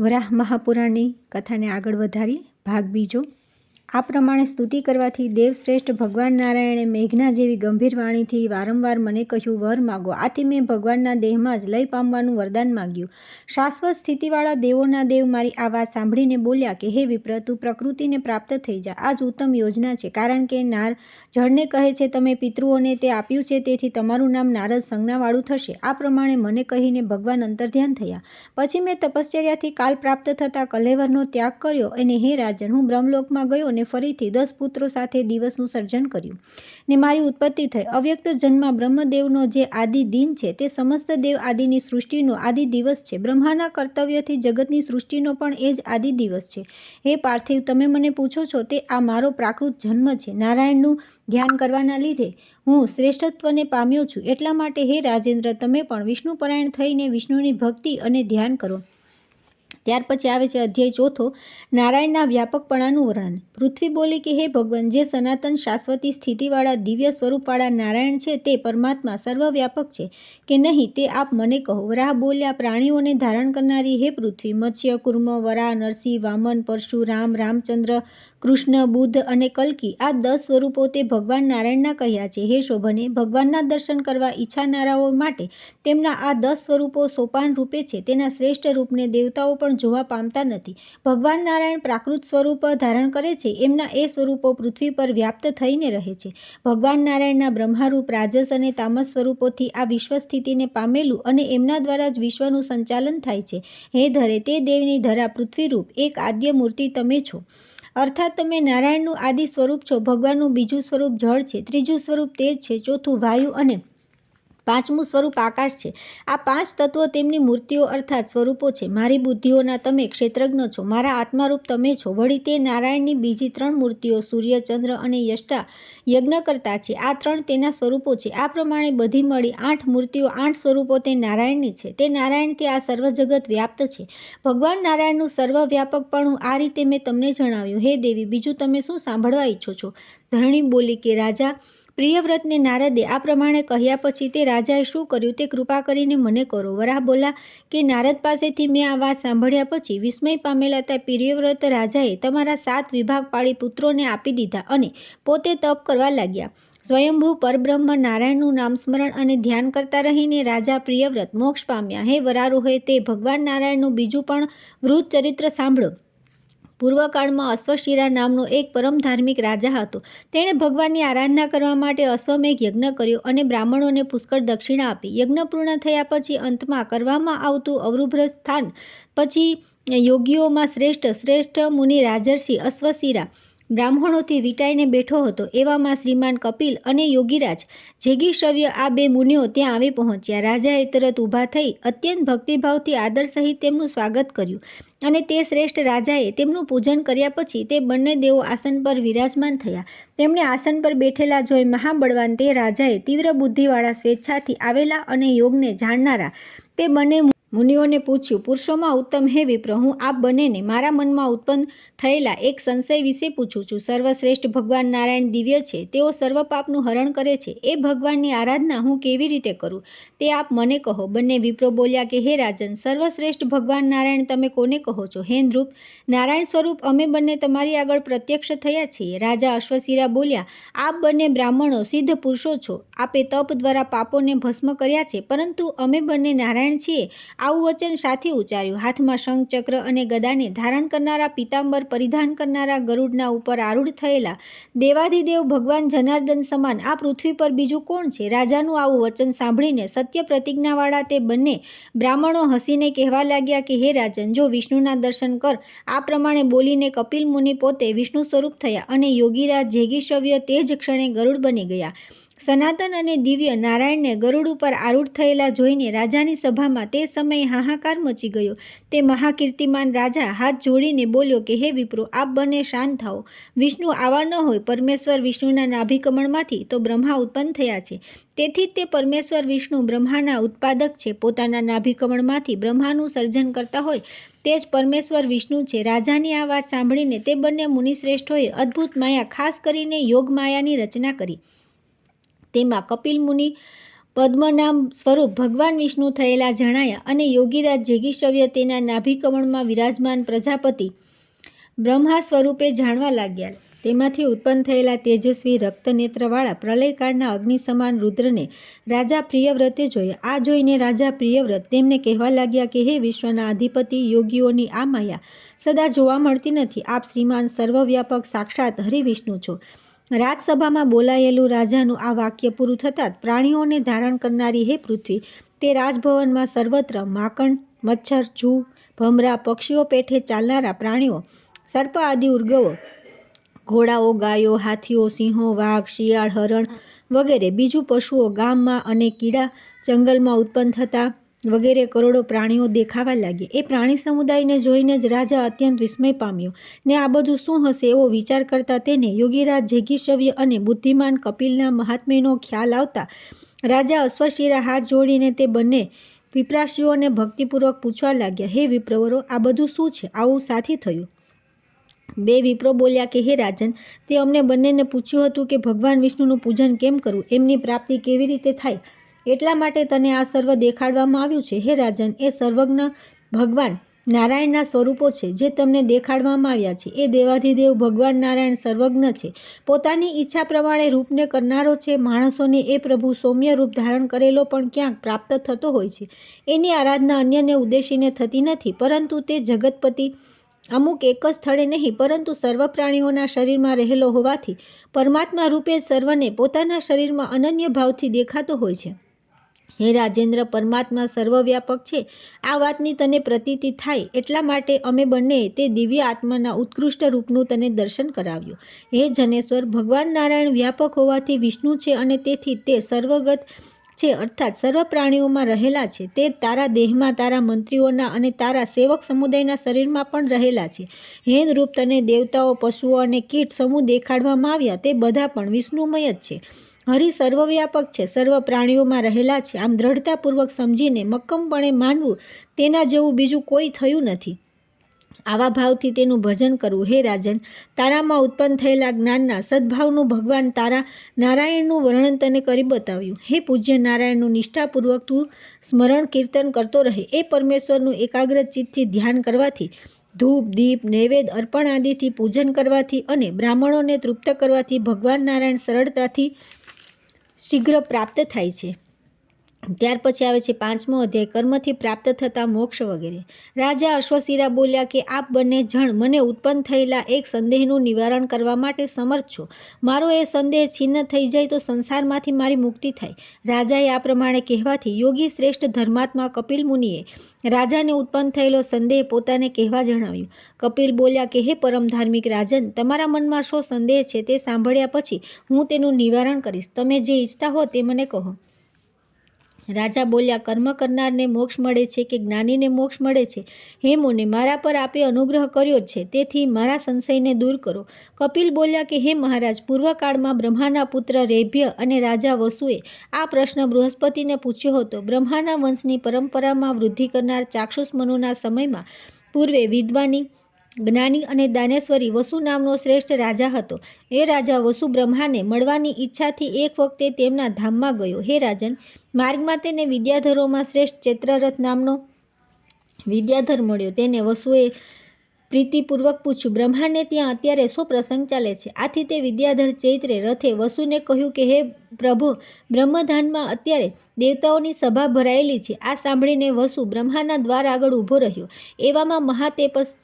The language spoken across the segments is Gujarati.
વરાહ મહાપુરાણની કથાને આગળ વધારી ભાગ બીજો। આ પ્રમાણે સ્તુતિ કરવાથી દેવશ્રેષ્ઠ ભગવાન નારાયણે મેઘના જેવી ગંભીર વાણીથી વારંવાર મને કહ્યું, વર માગો। આથી મેં ભગવાનના દેહમાં જ લય પામવાનું વરદાન માગ્યું। શાશ્વત સ્થિતિવાળા દેવોના દેવ મારી આ વાત સાંભળીને બોલ્યા કે હે વિપ્ર, તું પ્રકૃતિને પ્રાપ્ત થઈ જા। આ જ ઉત્તમ યોજના છે, કારણ કે નાર જળને કહે છે, તમે પિતૃઓને તે આપ્યું છે, તેથી તમારું નામ નારદ સંજ્ઞાવાળું થશે। આ પ્રમાણે મને કહીને ભગવાન અંતર્ધ્યાન થયા। પછી મેં તપશ્ચર્યાથી કાલ પ્રાપ્ત થતા કલેવરનો ત્યાગ કર્યો અને હે રાજન, હું બ્રહ્મલોકમાં ગયો અને ફરીથી 10 પુત્રો સાથે દિવસનું સર્જન કર્યું ને મારી ઉત્પત્તિ થઈ। અવ્યક્ત જન્મમાં બ્રહ્મદેવનો જે આદિ દિન છે તે સમસ્ત દેવ આદિની સૃષ્ટિનો આદિ દિવસ છે। બ્રહ્માના કર્તવ્યથી જગતની સૃષ્ટિનો પણ એ જ આદિ દિવસ છે। હે પાર્થિવ, તમે મને પૂછો છો તે આ મારો પ્રાકૃત જન્મ છે। નારાયણનું ધ્યાન કરવાના લીધે હું શ્રેષ્ઠત્વને પામ્યો છું। એટલા માટે હે રાજેન્દ્ર, તમે પણ વિષ્ણુપરાયણ થઈને વિષ્ણુની ભક્તિ અને ધ્યાન કરો। ત્યાર પછી આવે છે અધ્યાય ચોથો, નારાયણના વ્યાપકપણાનું વર્ણન। પૃથ્વી બોલી કે હે ભગવાન, જે સનાતન શાશ્વતી સ્થિતિવાળા દિવ્ય સ્વરૂપવાળા નારાયણ છે તે પરમાત્મા સર્વવ્યાપક છે કે નહીં તે આપ મને કહો। વરાહ બોલ્યા, પ્રાણીઓને ધારણ કરનારી હે પૃથ્વી, મત્સ્ય, કુર્મ, વરાહ, નરસિંહ, વામન, પરશુરામ, રામચંદ્ર, કૃષ્ણ, બુદ્ધ અને કલ્કી, આ 10 સ્વરૂપો તે ભગવાન નારાયણના કહ્યા છે। હે શોભને, ભગવાનના દર્શન કરવા ઈચ્છાનારાઓ માટે તેમના આ 10 સ્વરૂપો સોપાન રૂપે છે। તેના શ્રેષ્ઠ રૂપને દેવતાઓ પણ જોવા પામતા નથી। ભગવાન નારાયણ પ્રાકૃત સ્વરૂપ ધારણ કરે છે, એમના એ સ્વરૂપો પૃથ્વી પર વ્યાપ્ત થઈને રહે છે। ભગવાન નારાયણના બ્રહ્મારૂપ, રાજસ અને તામસ સ્વરૂપોથી આ વિશ્વ સ્થિતિને પામેલું અને એમના દ્વારા જ વિશ્વનું સંચાલન થાય છે। હે ધરે, તે દેવની ધરા પૃથ્વીરૂપ એક આદ્ય મૂર્તિ તમે છો, અર્થાત તમે નારાયણનું આદિ સ્વરૂપ છો। ભગવાનનું બીજું સ્વરૂપ જળ છે, ત્રીજું સ્વરૂપ તેજ છે, ચોથું વાયુ અને પાંચમું સ્વરૂપ આકાશ છે। આ 5 તત્વો તેમની મૂર્તિઓ અર્થાત સ્વરૂપો છે। મારી બુદ્ધિઓના તમે ક્ષેત્રજ્ઞ છો, મારા આત્મારૂપ તમે છો। વળી તે નારાયણની બીજી 3 મૂર્તિઓ સૂર્ય, ચંદ્ર અને યષ્ટા યજ્ઞકર્તા છે, આ 3 તેના સ્વરૂપો છે। આ પ્રમાણે બધી મળી 8 મૂર્તિઓ, 8 સ્વરૂપો તે નારાયણની છે। તે નારાયણથી આ સર્વ જગત વ્યાપ્ત છે। ભગવાન નારાયણનું સર્વવ્યાપકપણું આ રીતે મેં તમને જણાવ્યું। હે દેવી, બીજું તમે શું સાંભળવા ઈચ્છો છો? ધરણી બોલી કે રાજા, પ્રિયવ્રતને નારદે આ પ્રમાણે કહ્યા પછી તે રાજાએ શું કર્યું તે કૃપા કરીને મને કરો। વરાહ બોલા કે નારદ પાસેથી મેં આ વાત સાંભળ્યા પછી વિસ્મય પામેલા તે પ્રિયવ્રત રાજાએ તમારા 7 વિભાગ પાડી પુત્રોને આપી દીધા અને પોતે તપ કરવા લાગ્યા। સ્વયંભૂ પરબ્રહ્મ નારાયણનું નામસ્મરણ અને ધ્યાન કરતા રહીને રાજા પ્રિયવ્રત મોક્ષ પામ્યા। હે વરારોહે, તે ભગવાન નારાયણનું બીજું પણ વૃત ચરિત્ર સાંભળો। પૂર્વકાળમાં અશ્વશિરા નામનો એક પરમ ધાર્મિક રાજા હતો। તેણે ભગવાનની આરાધના કરવા માટે અશ્વમેઘ યજ્ઞ કર્યો અને બ્રાહ્મણોને પુષ્કળ દક્ષિણા આપી। યજ્ઞ પૂર્ણ થયા પછી અંતમાં કરવામાં આવતું અવૃભ્ર સ્થાન પછી યોગીઓમાં શ્રેષ્ઠ મુનિ રાજર્ષિ અશ્વશિરા બ્રાહ્મણોથી વીંટાઈને બેઠો હતો। એવામાં શ્રીમાન કપિલ અને યોગીરાજ જેગીશ્રવ્ય આ 2 મુનિઓ ત્યાં આવી પહોંચ્યા। રાજાએ તરત ઊભા થઈ અત્યંત ભક્તિભાવથી આદર સહિત તેમનું સ્વાગત કર્યું અને તે શ્રેષ્ઠ રાજાએ તેમનું પૂજન કર્યા પછી તે બંને દેવો આસન પર વિરાજમાન થયા। તેમણે આસન પર બેઠેલા જોઈ મહાબળવાન તે રાજાએ તીવ્ર બુદ્ધિવાળા, સ્વેચ્છાથી આવેલા અને યોગને જાણનારા તે બંને મુનિઓને પૂછ્યું, પુરુષોમાં ઉત્તમ હે વિપ્ર, હું આપ બંનેને મારા મનમાં ઉત્પન્ન થયેલા એક સંશય વિશે પૂછું છું। સર્વશ્રેષ્ઠ ભગવાન નારાયણ દિવ્ય છે, તેઓ સર્વ પાપનું હરણ કરે છે। એ ભગવાનની આરાધના હું કેવી રીતે કરું તે આપ મને કહો। બંને વિપ્રો બોલ્યા કે હે રાજન, સર્વશ્રેષ્ઠ ભગવાન નારાયણ તમે કોને કહો છો? હે નૃપ, નારાયણ સ્વરૂપ અમે બંને તમારી આગળ પ્રત્યક્ષ થયા છીએ। રાજા અશ્વશિરા બોલ્યા, આપ બંને બ્રાહ્મણો સિદ્ધ પુરુષો છો, આપે તપ દ્વારા પાપોને ભસ્મ કર્યા છે, પરંતુ અમે બંને નારાયણ છીએ આવું વચન શાથી ઉચ્ચાર્યું? હાથમાં શંખ, ચક્ર અને ગદાને ધારણ કરનારા, પીતાંબર પરિધાન કરનારા, ગરુડના ઉપર આરૂઢ થયેલા દેવાધિદેવ ભગવાન જનાર્દન સમાન આ પૃથ્વી પર બીજું કોણ છે? રાજાનું આવું વચન સાંભળીને સત્ય પ્રતિજ્ઞાવાળા તે બંને બ્રાહ્મણો હસીને કહેવા લાગ્યા કે હે રાજન, જો વિષ્ણુના દર્શન કર। આ પ્રમાણે બોલીને કપિલ મુનિ પોતે વિષ્ણુ સ્વરૂપ થયા અને યોગીરાજ જેગીશ્રવ્ય તે જ ક્ષણે ગરુડ બની ગયા। સનાતન અને દિવ્ય નારાયણને ગરુડ ઉપર આરૂઢ થયેલા જોઈને રાજાની સભામાં તે સમયે હાહાકાર મચી ગયો। તે મહાકીર્તિમાન રાજા હાથ જોડીને બોલ્યો કે હે વિપ્રો, આપ બંને શાંત થાઓ। વિષ્ણુ આવા ન હોય। પરમેશ્વર વિષ્ણુના નાભિકમળમાંથી તો બ્રહ્મા ઉત્પન્ન થયા છે, તેથી જ તે પરમેશ્વર વિષ્ણુ બ્રહ્માના ઉત્પાદક છે। પોતાના નાભિકમળમાંથી બ્રહ્માનું સર્જન કરતા હોય તે જ પરમેશ્વર વિષ્ણુ છે। રાજાની આ વાત સાંભળીને તે બંને મુનિશ્રેષ્ઠોએ અદ્ભુત માયા, ખાસ કરીને યોગ માયાની રચના કરી। તેમાં કપિલ મુનિ પદ્મનામ સ્વરૂપ ભગવાન વિષ્ણુ થયેલા જણાયા અને યોગીરાજ જેગીશવ્ય તેના નાભિકમળમાં વિરાજમાન પ્રજાપતિ બ્રહ્મા સ્વરૂપે જાણવા લાગ્યા. તેમાંથી ઉત્પન્ન થયેલા તેજસ્વી રક્તનેત્રવાળા પ્રલયકાળના અગ્નિ સમાન રુદ્રને રાજા પ્રિયવ્રતે જોયા. આ જોઈને રાજા પ્રિયવ્રત તેમને કહેવા લાગ્યા કે હે વિશ્વના અધિપતિ, યોગીઓની આ માયા સદા જોવા મળતી નથી. આપ શ્રીમાન સર્વવ્યાપક સાક્ષાત હરિવિષ્ણુ છો. રાજસભામાં બોલાયેલું રાજાનું આ વાક્ય પૂરું થતાં જ પ્રાણીઓને ધારણ કરનારી હે પૃથ્વી, તે રાજભવનમાં સર્વત્ર માંકડ, મચ્છર, જૂ, ભમરા, પક્ષીઓ પેઠે ચાલનારા પ્રાણીઓ, સર્પ આદિ ઉર્ગવો, ઘોડાઓ, ગાયો, હાથીઓ, સિંહો, વાઘ, શિયાળ, હરણ વગેરે બીજું પશુઓ, ગામમાં અને કીડા જંગલમાં ઉત્પન્ન થતા વગેરે કરોડો પ્રાણીઓ દેખાવા લાગ્યા. એ પ્રાણી સમુદાયને જોઈને જ રાજા અત્યંત વિસ્મય પામ્યો ને આ બધું શું હશે એવો વિચાર કરતા તેને યોગીરાજ જેગીશવ્ય અને બુદ્ધિમાન કપિલના મહાત્મ્યનો ખ્યાલ આવતા રાજા અશ્વશિરા હાથ જોડીને તે બંને વિપ્રાશીઓને ભક્તિપૂર્વક પૂછવા લાગ્યા, હે વિપ્રવરો, આ બધું શું છે? આવું સાથી થયું? બે વિપ્રો બોલ્યા કે હે રાજન, તે અમને બંનેને પૂછ્યું હતું કે ભગવાન વિષ્ણુનું પૂજન કેમ કરવું, એમની પ્રાપ્તિ કેવી રીતે થાય, એટલા માટે તને આ સર્વ દેખાડવામાં આવ્યું છે. હે રાજન, એ સર્વજ્ઞ ભગવાન નારાયણના સ્વરૂપો છે જે તમને દેખાડવામાં આવ્યા છે. એ દેવાધિદેવ ભગવાન નારાયણ સર્વજ્ઞ છે, પોતાની ઈચ્છા પ્રમાણે રૂપને કરનારો છે. માણસોને એ પ્રભુ સૌમ્ય રૂપ ધારણ કરેલો પણ ક્યાંક પ્રાપ્ત થતો હોય છે. એની આરાધના અન્યને ઉદ્દેશીને થતી નથી, પરંતુ તે જગતપતિ અમુક એક જ સ્થળે નહીં પરંતુ સર્વ પ્રાણીઓના શરીરમાં રહેલો હોવાથી પરમાત્મા રૂપે સર્વને પોતાના શરીરમાં અનન્ય ભાવથી દેખાતો હોય છે. હે રાજેન્દ્ર, પરમાત્મા સર્વવ્યાપક છે આ વાતની તને પ્રતીતિ થાય એટલા માટે અમે બંને તે દિવ્ય આત્માના ઉત્કૃષ્ટ રૂપનું તને દર્શન કરાવ્યું. હે જનેશ્વર, ભગવાન નારાયણ વ્યાપક હોવાથી વિષ્ણુ છે અને તેથી તે સર્વગત છે, અર્થાત સર્વ પ્રાણીઓમાં રહેલા છે. તે તારા દેહમાં, તારા મંત્રીઓના અને તારા સેવક સમુદાયના શરીરમાં પણ રહેલા છે. હે રૂપ, તને દેવતાઓ, પશુઓ અને કીટ સમૂહ દેખાડવામાં આવ્યા તે બધા પણ વિષ્ણુમય જ છે. હરિ સર્વવ્યાપક છે, સર્વ પ્રાણીઓમાં રહેલા છે. આમ દ્રઢતાપૂર્વક સમજીને મક્કમપણે માનવું તેના જેવું બીજું કોઈ થયું નથી. આવા ભાવથી તેનું ભજન કરવું. હે રાજન, તારામાં ઉત્પન્ન થયેલા જ્ઞાનના સદભાવનું ભગવાન તારા નારાયણનું વર્ણન તને કરી બતાવ્યું. હે પૂજ્ય નારાયણનું નિષ્ઠાપૂર્વક તું સ્મરણ કીર્તન કરતો રહે. એ પરમેશ્વરનું એકાગ્ર ચિત્તથી ધ્યાન કરવાથી, ધૂપ, દીપ, નૈવેદ્ય અર્પણ આદિથી પૂજન કરવાથી અને બ્રાહ્મણોને તૃપ્ત કરવાથી ભગવાન નારાયણ સરળતાથી શીઘ્ર પ્રાપ્ત થાય છે. ત્યાર પછી આવે છે 5મો અધ્યાય, કર્મથી પ્રાપ્ત થતા મોક્ષ વગેરે. રાજા અશ્વશિરા બોલ્યા કે આપ બંને જણ મને ઉત્પન્ન થયેલા એક સંદેહનું નિવારણ કરવા માટે સમર્થ છો. મારો એ સંદેહ છિન્ન થઈ જાય તો સંસારમાંથી મારી મુક્તિ થાય. રાજાએ આ પ્રમાણે કહેવાથી યોગી શ્રેષ્ઠ ધર્માત્મા કપિલ મુનિએ રાજાને ઉત્પન્ન થયેલો સંદેહ પોતાને કહેવા જણાવ્યું. કપિલ બોલ્યા કે હે પરમ ધાર્મિક રાજન, તમારા મનમાં શો સંદેહ છે તે સાંભળ્યા પછી હું તેનું નિવારણ કરીશ. તમે જે ઈચ્છતા હો તે મને કહો. રાજા બોલ્યા, કર્મ કરનારને મોક્ષ મળે છે કે જ્ઞાનીને મોક્ષ મળે છે? હે મુને, મારા પર આપે અનુગ્રહ કર્યો છે, તેથી મારા સંશયને દૂર કરો. કપિલ બોલ્યા કે હે મહારાજ, પૂર્વકાળમાં બ્રહ્માના પુત્ર રેભ્ય અને રાજા વસુએ આ પ્રશ્ન બૃહસ્પતિને પૂછ્યો હતો. બ્રહ્માના વંશની પરંપરામાં વૃદ્ધિ કરનાર ચાક્ષુષ મનુના સમયમાં પૂર્વે વિદ્વાની, જ્ઞાની અને દાનેશ્વરી વસુ નામનો શ્રેષ્ઠ રાજા હતો. એ રાજા વસુ બ્રહ્માને મળવાની ઈચ્છાથી એક વખતે તેમના ધામમાં ગયો. હે રાજન, માર્ગમાં તેને વિદ્યાધરોમાં શ્રેષ્ઠ ચૈત્રરથ નામનો વિદ્યાધર મળ્યો. તેને વસુએ પ્રીતિપૂર્વક પૂછ્યું, બ્રહ્માને ત્યાં અત્યારે શું પ્રસંગ ચાલે છે? આથી તે વિદ્યાધર ચૈત્રે રથે વસુને કહ્યું કે હે પ્રભો, બ્રહ્મધાનમાં અત્યારે દેવતાઓની સભા ભરાયેલી છે. આ સાંભળીને વસુ બ્રહ્માના દ્વાર આગળ ઊભો રહ્યો. એવામાં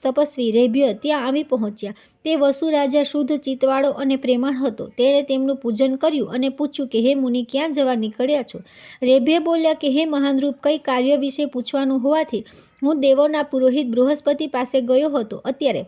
તપસ્વી રેભ્ય ત્યાં આવી પહોંચ્યા. તે વસુ રાજા શુદ્ધ ચિત્તવાળો અને પ્રેમાળ હતો. તેણે તેમનું પૂજન કર્યું અને પૂછ્યું કે હે મુનિ, ક્યાં જવા નીકળ્યા છો? રેભ્ય બોલ્યા કે હે મહાનરૂપ, કઈ કાર્ય વિશે પૂછવાનું હોવાથી હું દેવોના પુરોહિત બૃહસ્પતિ પાસે ગયો હતો. અત્યારે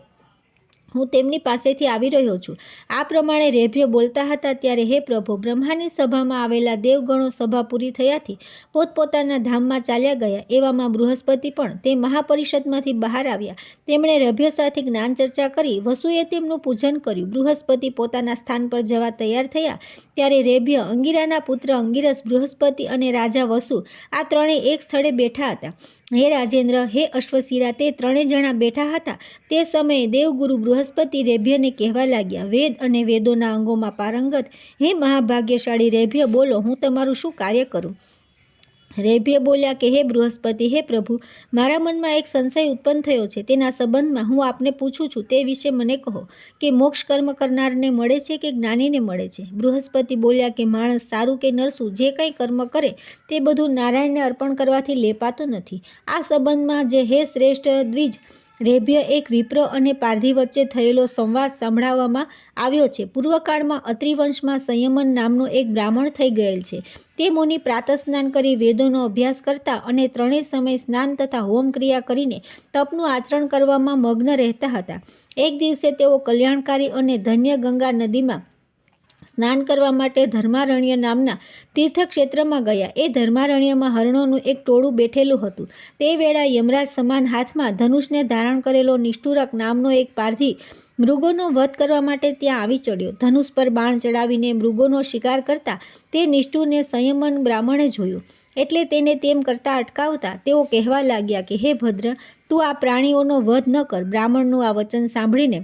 હું તેમની પાસેથી આવી રહ્યો છું. આ પ્રમાણે રેભ્ય બોલતા હતા ત્યારે હે પ્રભુ, બ્રહ્માની સભામાં આવેલા દેવગણો સભા પૂરી થયાથી પોતપોતાના ધામમાં ચાલ્યા ગયા. એવામાં બૃહસ્પતિ પણ તે મહાપરિષદમાંથી બહાર આવ્યા. તેમણે રેભ્ય સાથે જ્ઞાન ચર્ચા કરી. વસુએ તેમનું પૂજન કર્યું. બૃહસ્પતિ પોતાના સ્થાન પર જવા તૈયાર થયા ત્યારે રેભ્ય, અંગિરાના પુત્ર અંગિરસ, બૃહસ્પતિ અને રાજા વસુ આ ત્રણેય એક સ્થળે બેઠા હતા. હે રાજેન્દ્ર, હે અશ્વશિરા, તે ત્રણેય જણા બેઠા હતા તે સમયે દેવગુરુ બૃહસ્પતિ રેભ્યને કહેવા લાગ્યા, વેદ અને વેદોના અંગોમાં પારંગત હે મહાભાગ્યશાળી રેભ્ય, બોલો, હું તમારું શું કાર્ય કરું? રેભ્ય બોલ્યા કે હે બૃહસ્પતિ, હે પ્રભુ, મારા મનમાં એક સંશય ઉત્પન્ન થયો છે. તેના સંબંધમાં હું આપને પૂછું છું. તે વિશે મને કહો કે મોક્ષ કર્મ કરનારને મળે છે કે જ્ઞાનીને મળે છે? બૃહસ્પતિ બોલ્યા કે માણસ સારું કે નરસું જે કંઈ કર્મ કરે તે બધું નારાયણને અર્પણ કરવાથી લેપાતું નથી. આ સંબંધમાં જે હે શ્રેષ્ઠ દ્વિજ રેભ્ય, એક વિપ્ર અને પારધી વચ્ચે થયેલો સંવાદ સંભળાવવામાં આવ્યો છે. પૂર્વકાળમાં અત્રિવંશમાં સંયમન નામનો એક બ્રાહ્મણ થઈ ગયેલ છે. તે મુનિ પ્રાતઃસ્નાન કરી વેદોનો અભ્યાસ કરતા અને ત્રણેય સમય સ્નાન તથા હોમ ક્રિયા કરીને તપનું આચરણ કરવામાં મગ્ન રહેતા હતા. એક દિવસે તેઓ કલ્યાણકારી અને ધન્ય ગંગા નદીમાં સ્નાન કરવા માટે ધર્મારણ્ય નામના તીર્થક્ષેત્રમાં ગયા. એ ધર્મારણ્યમાં હરણોનું એક ટોળું બેઠેલું હતું. તે વેળા યમરાજ સમાન હાથમાં ધનુષને ધારણ કરેલો નિષ્ઠુરક નામનો એક પારધી મૃગોનો વધ કરવા માટે ત્યાં આવી ચડ્યો. ધનુષ પર બાણ ચડાવીને મૃગોનો શિકાર કરતા તે નિષ્ઠુરને સંયમન બ્રાહ્મણે જોયું. એટલે તેને તેમ કરતા અટકાવતા તેઓ કહેવા લાગ્યા કે હે ભદ્ર, તું આ પ્રાણીઓનો વધ ન કર. બ્રાહ્મણનું આ વચન સાંભળીને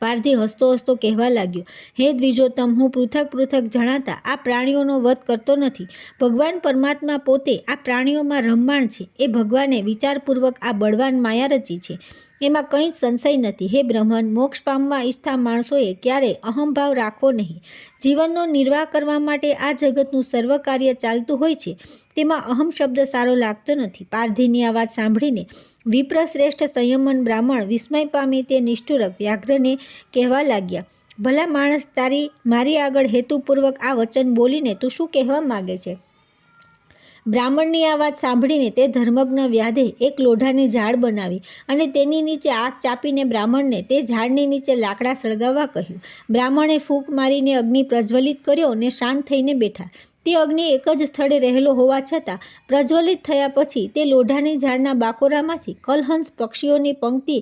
પારધી હસતો હસતો કહેવા લાગ્યો, હે દ્વિજોત્તમ, હું પૃથક પૃથક જણાતા આ પ્રાણીઓનો વધ કરતો નથી. ભગવાન પરમાત્મા પોતે આ પ્રાણીઓમાં રમમાણ છે. એ ભગવાને વિચારપૂર્વક આ બળવાન માયા રચી છે. એમાં કંઈ જ સંશય નથી. હે બ્રહ્મન, મોક્ષ પામવા ઈચ્છતા માણસોએ ક્યારેય અહંભાવ રાખવો નહીં. જીવનનો નિર્વાહ કરવા માટે આ જગતનું સર્વ કાર્ય ચાલતું હોય છે. તેમાં અહમ શબ્દ સારો લાગતો નથી. પારધીની આ વાત સાંભળીને વિપ્રશ્રેષ્ઠ સંયમન બ્રાહ્મણ વિસ્મય પામી તે નિષ્ઠુરક વ્યાઘ્રને કહેવા લાગ્યા, ભલા માણસ, મારી આગળ હેતુપૂર્વક આ વચન બોલીને તું શું કહેવા માગે છે? બ્રાહ્મણની આ વાત સાંભળીને તે ધર્મજ્ઞ વ્યાધે એક લોઢાની ઝાડ બનાવી અને તેની નીચે આગ ચાપીને બ્રાહ્મણને તે ઝાડની નીચે લાકડા સળગાવવા કહ્યું. બ્રાહ્મણે ફૂંક મારીને અગ્નિ પ્રજ્વલિત કર્યો અને શાંત થઈને બેઠા. તે અગ્નિ એક જ સ્થળે રહેલો હોવા છતાં પ્રજ્વલિત થયા પછી તે લોઢાની ઝાડના બાકોરામાંથી કલહંસ પક્ષીઓની પંક્તિ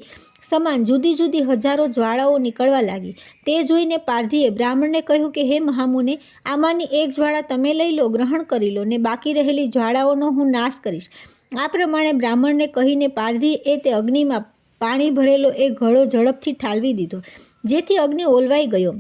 સમાન જુદી જુદી હજારો જ્વાળાઓ નીકળવા લાગી. તે જોઈને પારધીએ બ્રાહ્મણને કહ્યું કે હે મહામુને, આમાંની એક જ્વાળા તમે લઈ લો, ગ્રહણ કરી લો, ને બાકી રહેલી જ્વાળાઓનો હું નાશ કરીશ. આ પ્રમાણે બ્રાહ્મણને કહીને પારધીએ તે અગ્નિમાં પાણી ભરેલો એક ઘડો ઝડપથી ઠાલવી દીધો, જેથી અગ્નિ ઓલવાઈ ગયો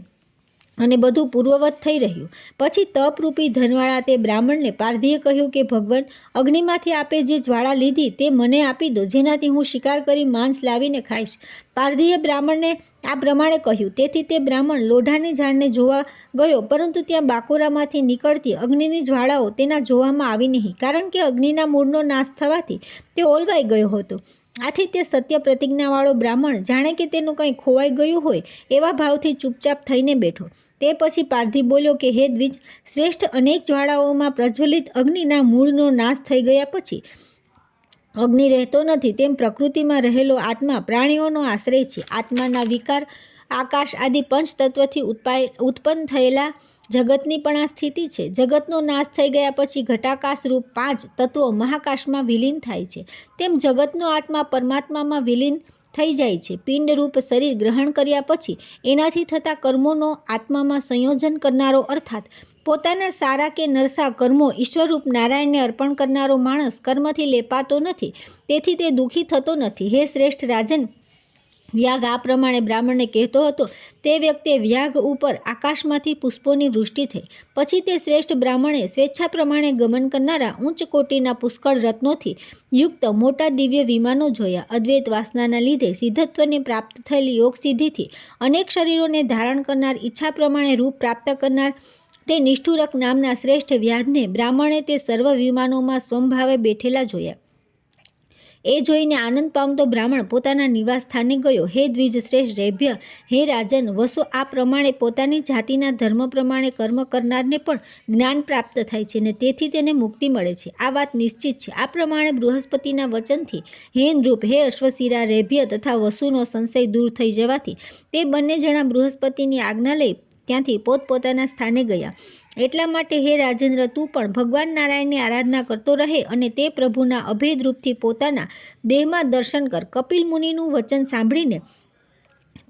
અને બધું પૂર્વવત થઈ રહ્યું. પછી તપરૂપી ધનવાળા તે બ્રાહ્મણને પારધીએ કહ્યું કે ભગવાન, અગ્નિમાંથી આપે જે જ્વાળા લીધી તે મને આપી દો, જેનાથી હું શિકાર કરી માંસ લાવીને ખાઈશ. પારધીએ બ્રાહ્મણને આ પ્રમાણે કહ્યું. તેથી તે બ્રાહ્મણ લોઢાની ઝાડને જોવા ગયો, પરંતુ ત્યાં બાકોરામાંથી નીકળતી અગ્નિની જ્વાળાઓ તેના જોવામાં આવી નહીં, કારણ કે અગ્નિના મૂળનો નાશ થવાથી તે ઓલવાઈ ગયો હતો. આથી તે સત્ય પ્રતિજ્ઞાવાળો બ્રાહ્મણ જાણે કે તેનું કંઈ ખોવાઈ ગયું હોય એવા ભાવથી ચૂપચાપ થઈને બેઠો. તે પછી પારધી બોલ્યો કે હે દ્વિજ શ્રેષ્ઠ, અનેક જ્વાળાઓમાં પ્રજ્વલિત અગ્નિના મૂળનો નાશ થઈ ગયા પછી અગ્નિ રહેતો નથી. તેમ પ્રકૃતિમાં રહેલો આત્મા પ્રાણીઓનો આશ્રય છે. આત્માના વિકાર આકાશ આદિ પંચતત્વથી ઉત્પન્ન થયેલા જગતની પણ આ સ્થિતિ છે. જગતનો નાશ થઈ ગયા પછી ઘટાકાશ રૂપ 5 તત્વો મહાકાશમાં વિલીન થાય છે. તેમ જગતનો આત્મા પરમાત્મામાં વિલીન થઈ જાય છે. પિંડરૂપ શરીર ગ્રહણ કર્યા પછી એનાથી થતા કર્મોનો આત્મામાં સંયોજન કરનારો, અર્થાત પોતાના સારા કે નરસા કર્મો ઈશ્વરરૂપ નારાયણને અર્પણ કરનારો માણસ કર્મથી લેપાતો નથી. તેથી તે દુઃખી થતો નથી. હે શ્રેષ્ઠ રાજન, વ્યાઘ આ પ્રમાણે બ્રાહ્મણને કહેતો હતો તે વખતે વ્યાઘ ઉપર આકાશમાંથી પુષ્પોની વૃષ્ટિ થઈ. પછી તે શ્રેષ્ઠ બ્રાહ્મણે સ્વેચ્છા પ્રમાણે ગમન કરનારા ઉચ્ચ કોટીના પુષ્કળ રત્નોથી યુક્ત મોટા દિવ્ય વિમાનો જોયા. અદ્વૈત વાસનાના લીધે સિદ્ધત્વને પ્રાપ્ત થયેલી યોગ સિદ્ધિથી અનેક શરીરોને ધારણ કરનાર, ઈચ્છા પ્રમાણે રૂપ પ્રાપ્ત કરનાર તે નિષ્ઠુરક નામના શ્રેષ્ઠ વ્યાધને બ્રાહ્મણે તે સર્વ વિમાનોમાં સ્વભાવે બેઠેલા જોયા. એ જોઈને આનંદ પામતો બ્રાહ્મણ પોતાના નિવાસ સ્થાને ગયો. હે દ્વિજ શ્રેષ્ઠ રેભ્ય, હે રાજન, વસો આ પ્રમાણે પોતાની જાતિના ધર્મ પ્રમાણે કર્મ કરનારને પણ જ્ઞાન પ્રાપ્ત થાય છે ને તેથી તેને મુક્તિ મળે છે. આ વાત નિશ્ચિત છે. આ પ્રમાણે બૃહસ્પતિના વચનથી હે નૃપ, હે અશ્વશિરા, રેભ્ય તથા વસુનો સંશય દૂર થઈ જવાથી તે બંને જણા બૃહસ્પતિની આજ્ઞા લઈ ત્યાંથી પોતપોતાના સ્થાને ગયા. એટલા માટે હે રાજેન્દ્ર, તું પણ ભગવાન નારાયણની આરાધના કરતો રહે અને તે પ્રભુના અભેદ રૂપથી પોતાના દેહમાં દર્શન કર. કપિલ મુનિનું વચન સાંભળીને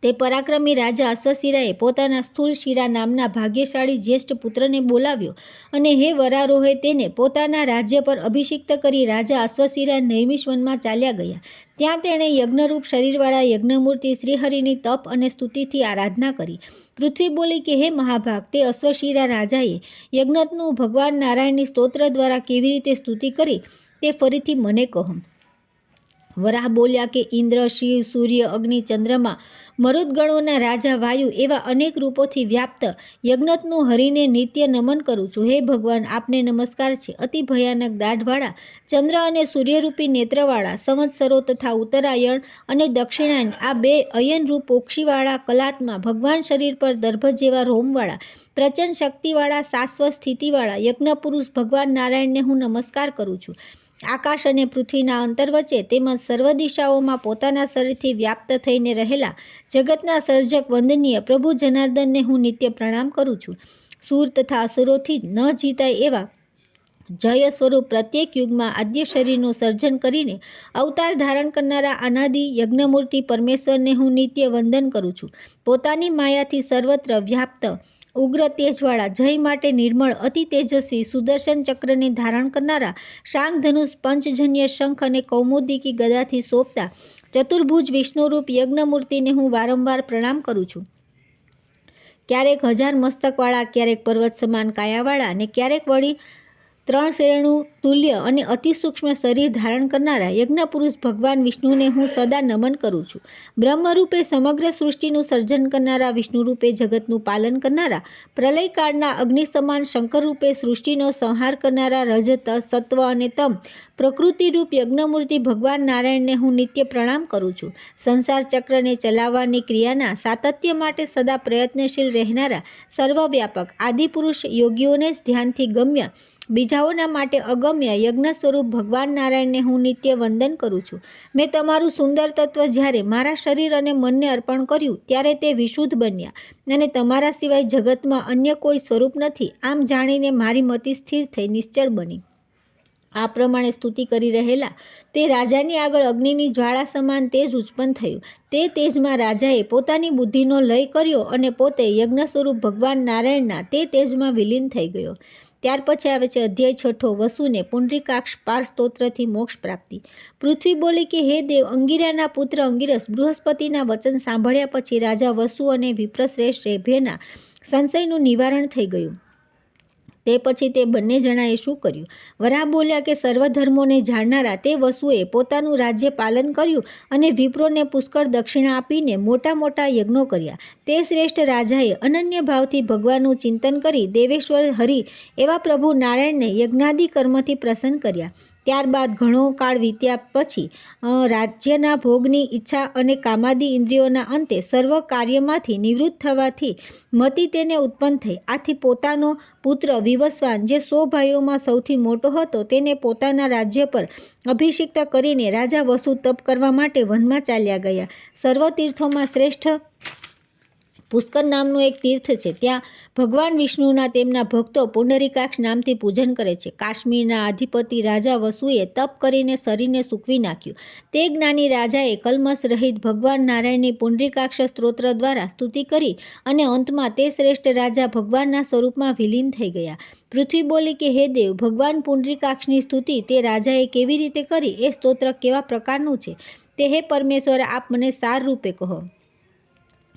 તે પરાક્રમી રાજા અશ્વશિરાએ પોતાના સ્થૂલશિરા નામના ભાગ્યશાળી જ્યેષ્ઠ પુત્રને બોલાવ્યો અને હે વરારોહે તેને પોતાના રાજ્ય પર અભિષિક્ત કરી રાજા અશ્વશિરા નૈમિષ વનમાં ચાલ્યા ગયા. ત્યાં તેણે યજ્ઞરૂપ શરીરવાળા યજ્ઞમૂર્તિ શ્રીહરિની તપ અને સ્તુતિથી આરાધના કરી. પૃથ્વી બોલી કે હે મહાભાગ, તે અશ્વશિરા રાજાએ યજ્ઞનું ભગવાન નારાયણની સ્તોત્ર દ્વારા કેવી રીતે સ્તુતિ કરી તે ફરીથી મને કહો. વરાહ બોલ્યા કે ઇન્દ્ર, શિવ, સૂર્ય, અગ્નિ, ચંદ્રમા, મરુદગણોના રાજા વાયુ એવા અનેક રૂપોથી વ્યાપ્ત યજ્ઞનું હરિને નિત્ય નમન કરું છું. હે ભગવાન, આપને નમસ્કાર છે. અતિ ભયાનક દાઢવાળા ચંદ્ર અને સૂર્યરૂપી નેત્રવાળા સંવત્સરો તથા ઉત્તરાયણ અને દક્ષિણાયન આ બે અયનરૂપ ઓક્ષીવાળા કલાત્મા ભગવાન શરીર પર દર્ભ જેવા રોમવાળા પ્રચંડ શક્તિવાળા શાશ્વત સ્થિતિવાળા યજ્ઞપુરુષ ભગવાન નારાયણને હું નમસ્કાર કરું છું. આકાશ અને પૃથ્વીના અંતર વચ્ચે તેમજ સર્વ દિશાઓમાં પોતાના શરીરથી વ્યાપ્ત થઈને રહેલા જગતના સર્જક વંદનીય પ્રભુ જનાર્દનને હું નિત્ય પ્રણામ કરું છું. સૂર તથા અસુરોથી ન જીતાય એવા જય સ્વરૂપ પ્રત્યેક યુગમાં આદ્ય શરીરનું સર્જન કરીને અવતાર ધારણ કરનારા અનાદિ યજ્ઞમૂર્તિ પરમેશ્વરને હું નિત્ય વંદન કરું છું. પોતાની માયાથી સર્વત્ર વ્યાપ્ત ઉગ્ર તેજવાળા જય માટે નિર્મળ અતિ તેજસ્વી સુદર્શન ચક્રને ધારણ કરનારા શાંગધનુષ પંચજન્ય શંખ અને કૌમોદિકી ગદાથી સોંપતા ચતુર્ભુજ વિષ્ણુરૂપ યજ્ઞમૂર્તિને હું વારંવાર પ્રણામ કરું છું. ક્યારેક 1000 મસ્તકવાળા, ક્યારેક પર્વત સમાન કાયાવાળા અને ક્યારેક વળી 3 શ્રેણુ તુલ્ય અને અતિ સૂક્ષ્મ શરીર ધારણ કરનારા યજ્ઞપુરુષ ભગવાન વિષ્ણુને હું સદા નમન કરું છું. બ્રહ્મરૂપે સમગ્ર સૃષ્ટિનું સર્જન કરનારા, વિષ્ણુરૂપે જગતનું પાલન કરનારા, પ્રલયકાળના અગ્નિ સમાન શંકરરૂપે સૃષ્ટિનો સંહાર કરનારા રજત, સત્વ અને તમ પ્રકૃતિરૂપ યજ્ઞમૂર્તિ ભગવાન નારાયણને હું નિત્ય પ્રણામ કરું છું. સંસાર ચક્રને ચલાવવાની ક્રિયાના સાતત્ય માટે સદા પ્રયત્નશીલ રહેનારા સર્વવ્યાપક આદિપુરુષ યોગીઓને જ ધ્યાનથી ગમ્ય, બીજાઓના માટે અગમ્ય યજ્ઞ સ્વરૂપ ભગવાન નારાયણને હું નિત્ય વંદન કરું છું. મેં તમારું સુંદર તત્વ જ્યારે મારા શરીર અને મનને અર્પણ કર્યું ત્યારે તે વિશુદ્ધ બન્યા અને તમારા સિવાય જગતમાં અન્ય કોઈ સ્વરૂપ નથી. આમ જાણીને મારી મતિ સ્થિર થઈ નિશ્ચળ બની. આ પ્રમાણે સ્તુતિ કરી રહેલા તે રાજાની આગળ અગ્નિની જ્વાળા સમાન તેજ ઉત્પન્ન થયું. તે તેજમાં રાજાએ પોતાની બુદ્ધિનો લય કર્યો અને પોતે યજ્ઞ સ્વરૂપ ભગવાન નારાયણના તે તેજમાં વિલીન થઈ ગયો. ત્યાર પછી આવે છે અધ્યાય 6 વસુને પુંડરીકાક્ષ પાર સ્તોત્રથી મોક્ષ પ્રાપ્તિ. પૃથ્વી બોલી કે હે દેવ, અંગિરાના પુત્ર અંગિરસ બૃહસ્પતિના વચન સાંભળ્યા પછી રાજા વસુ અને વિપ્રશ્રેષ્ઠ રેભ્યના સંશયનું નિવારણ થઈ ગયું. તે પછી તે બંને જણાએ શું કર્યું? વરાહ બોલ્યા કે સર્વધર્મોને જાણનારા તે વસુએ પોતાનું રાજ્ય પાલન કર્યું અને વિપ્રોને પુષ્કળ દક્ષિણા આપીને મોટા મોટા યજ્ઞો કર્યા. તે શ્રેષ્ઠ રાજાએ અનન્ય ભાવથી ભગવાનનું ચિંતન કરી દેવેશ્વર હરિ એવા પ્રભુ નારાયણને યજ્ઞાદિ કર્મથી પ્રસન્ન કર્યા. ત્યારબાદ ઘણો કાળ વીત્યા પછી રાજ્યના ભોગની ઈચ્છા અને કામાદિ ઇન્દ્રિયોના અંતે સર્વ કાર્યમાંથી નિવૃત્ત થવાથી મતિ તેને ઉત્પન્ન થઈ. આથી પોતાનો પુત્ર વિવસ્વાન, જે 100 ભાઈઓમાં સૌથી મોટો હતો, તેને પોતાના રાજ્ય પર અભિષિક્ત કરીને રાજા વસુ તપ કરવા માટે વનમાં ચાલ્યા ગયા. સર્વ તીર્થોમાં શ્રેષ્ઠ પુષ્કર નામનું એક તીર્થ છે. ત્યાં ભગવાન વિષ્ણુના તેમના ભક્તો પુંડરીકાક્ષ નામથી પૂજન કરે છે. કાશ્મીરના અધિપતિ રાજા વસુએ તપ કરીને શરીરને સૂકવી નાખ્યું. તે જ્ઞાની રાજાએ કલ્મશ રહિત ભગવાન નારાયણની પુંડરીકાક્ષ સ્તોત્ર દ્વારા સ્તુતિ કરી અને અંતમાં તે શ્રેષ્ઠ રાજા ભગવાનના સ્વરૂપમાં વિલીન થઈ ગયા. પૃથ્વી બોલી કે હે દેવ, ભગવાન પુંડરીકાક્ષની સ્તુતિ તે રાજાએ કેવી રીતે કરી, એ સ્તોત્ર કેવા પ્રકારનું છે તે હે પરમેશ્વર આપ મને સાર રૂપે કહો.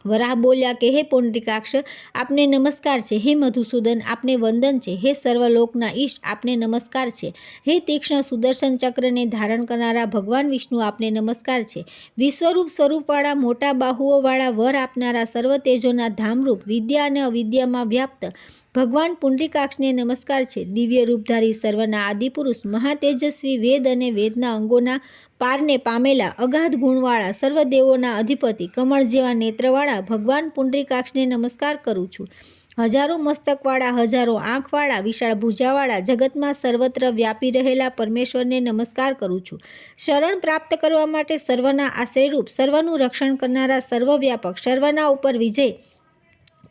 વરાહ બોલ્યા કે હે પુંડરીકાક્ષ, આપને નમસ્કાર છે. હે મધુસૂદન, આપને વંદન છે. હે સર્વલોકના ઈષ્ટ, આપને નમસ્કાર છે. હે તીક્ષ્ણ સુદર્શન ચક્રને ધારણ કરનારા ભગવાન વિષ્ણુ, આપને નમસ્કાર છે. વિશ્વરૂપ સ્વરૂપવાળા મોટા બાહુઓવાળા વર આપનારા સર્વ તેજોના ધામરૂપ વિદ્યા અને અવિદ્યામાં વ્યાપ્ત ભગવાન પુંડરીકાક્ષને નમસ્કાર છે. દિવ્ય રૂપધારી સર્વના આદિપુરુષ મહાતેજસ્વી વેદ અને વેદના અંગોના પારને પામેલા અગાધ ગુણવાળા સર્વ દેવોના અધિપતિ કમળ જેવા નેત્રવાળા ભગવાન પુંડરીકાક્ષને નમસ્કાર કરું છું. હજારો મસ્તકવાળા, હજારો આંખવાળા, વિશાળ ભુજાવાળા જગતમાં સર્વત્ર વ્યાપી રહેલા પરમેશ્વરને નમસ્કાર કરું છું. શરણ પ્રાપ્ત કરવા માટે સર્વના આશ્રયરૂપ, સર્વનું રક્ષણ કરનારા, સર્વવ્યાપક, સર્વના ઉપર વિજય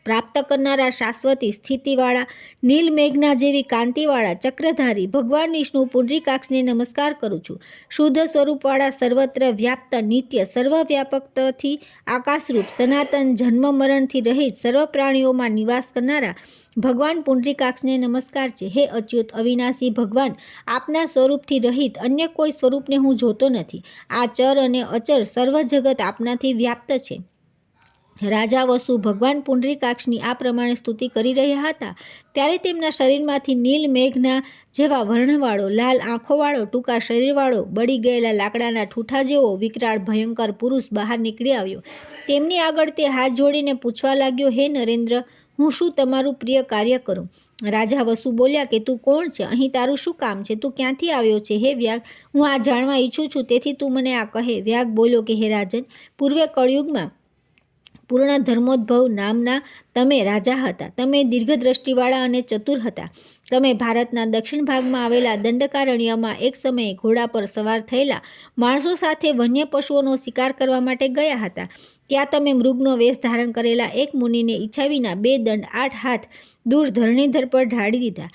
પ્રાપ્ત કરનારા, શાશ્વતી સ્થિતિવાળા, નીલ મેઘના જેવી કાંતિવાળા, ચક્રધારી ભગવાન વિષ્ણુ પુંડરીકાક્ષને નમસ્કાર કરું છું. શુદ્ધ સ્વરૂપવાળા, સર્વત્ર વ્યાપ્ત, નિત્ય, સર્વવ્યાપકથી આકાશરૂપ, સનાતન, જન્મ મરણથી રહિત, સર્વ પ્રાણીઓમાં નિવાસ કરનારા ભગવાન પુંડરીકાક્ષને નમસ્કાર છે. હે અચ્યુત, અવિનાશી ભગવાન, આપના સ્વરૂપથી રહિત અન્ય કોઈ સ્વરૂપને હું જોતો નથી. આ ચર અને અચર સર્વ જગત આપનાથી વ્યાપ્ત છે. રાજા વસુ ભગવાન પુંડરીકાક્ષની આ પ્રમાણે સ્તુતિ કરી રહ્યા હતા ત્યારે તેમના શરીરમાંથી નીલ મેઘના જેવા વર્ણવાળો, લાલ આંખોવાળો, ટૂંકા શરીરવાળો, બળી ગયેલા લાકડાના ઠૂઠા જેવો વિકરાળ ભયંકર પુરુષ બહાર નીકળી આવ્યો. તેમની આગળ તે હાથ જોડીને પૂછવા લાગ્યો, હે નરેન્દ્ર, હું શું તમારું પ્રિય કાર્ય કરું? રાજા વસુ બોલ્યા કે તું કોણ છે? અહીં તારું શું કામ છે? તું ક્યાંથી આવ્યો છે? હે વ્યાગ, હું આ જાણવા ઈચ્છું છું, તેથી તું મને આ કહે. વ્યાગ બોલ્યો કે હે રાજન, પૂર્વે કળયુગમાં પૂર્ણ ધર્મોદ્ભવ નામના તમે રાજા હતા. તમે દીર્ઘદ્રષ્ટિવાળા અને ચતુર હતા. તમે ભારતના દક્ષિણ ભાગમાં આવેલા દંડકારણ્યમાં એક સમયે ઘોડા પર સવાર થયેલા માણસો સાથે વન્ય પશુઓનો શિકાર કરવા માટે ગયા હતા. ત્યાં તમે મૃગનો વેશ ધારણ કરેલા એક મુનિને ઈચ્છા વિના 2 દંડ 8 હાથ દૂર ધરણીધર પર ઢાળી દીધા.